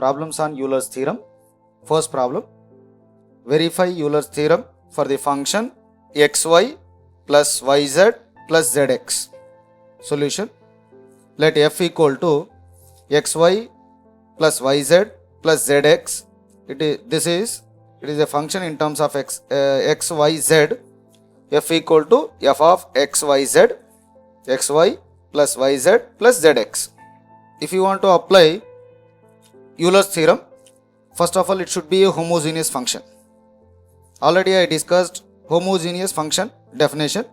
Problems on Euler's theorem. First problem. Verify Euler's theorem for the function xy plus yz plus zx. Solution. Let f equal to xy plus yz plus zx. It is a function in terms of x, y, z. F equal to f of x, y, z, xy plus yz plus zx. If you want to apply Euler's theorem, first of all it should be a homogeneous function. Already I discussed homogeneous function definition.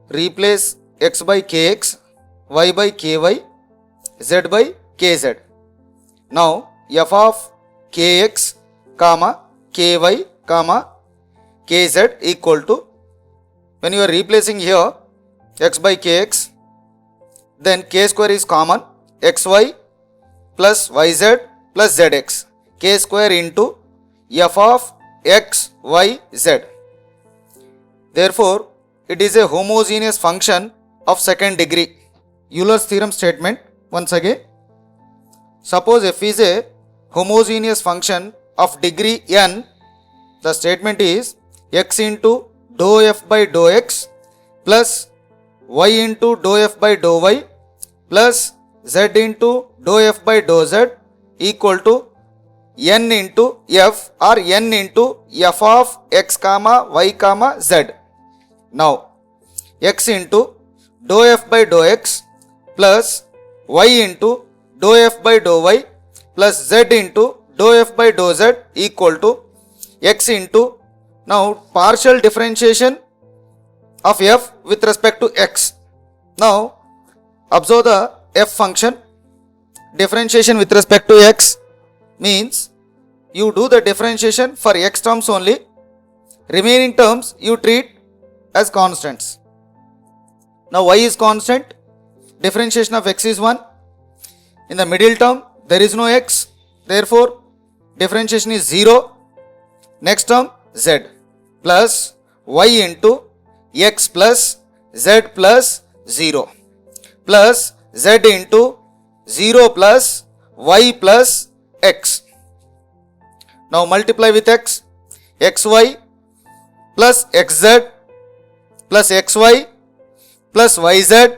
Replace x by kx, y by ky, z by kz. Now f of kx, ky, kz equal to, when you are replacing here x by kx, then k square is common, xy plus yz plus zx, k square into f of x, y, z. Therefore, it is a homogeneous function of second degree. Euler's theorem statement once again. Suppose f is a homogeneous function of degree n, the statement is x into dou f by dou x plus y into dou f by dou y plus z into dou f by dou z equal to n into f or n into f of x comma y comma z. Now x into dou f by dou x plus y into dou f by dou y plus z into dou f by dou z equal to x into, now partial differentiation of f with respect to x. Now observe the f function. Differentiation with respect to x means you do the differentiation for x terms only, remaining terms you treat as constants. Now y is constant, differentiation of x is 1. In the middle term there is no x, therefore differentiation is 0. Next term z plus y into x plus z plus 0 plus z into 0 plus y plus x. Now multiply with x, xy plus xz plus xy plus yz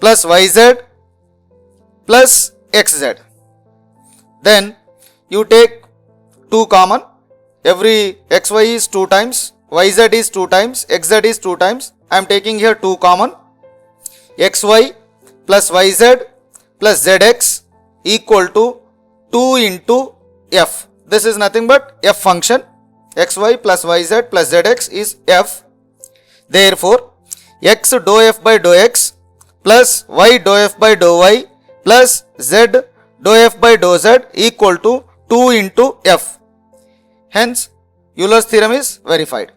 plus yz plus xz. Then you take 2 common. Every xy is 2 times, yz is 2 times, xz is 2 times. I am taking here 2 common. Xy plus yz plus zx equal to 2 into f. This is nothing but f function. Xy plus yz plus zx is f. Therefore, x dou f by dou x plus y dou f by dou y plus z dou f by dou z equal to 2 into f. Hence, Euler's theorem is verified.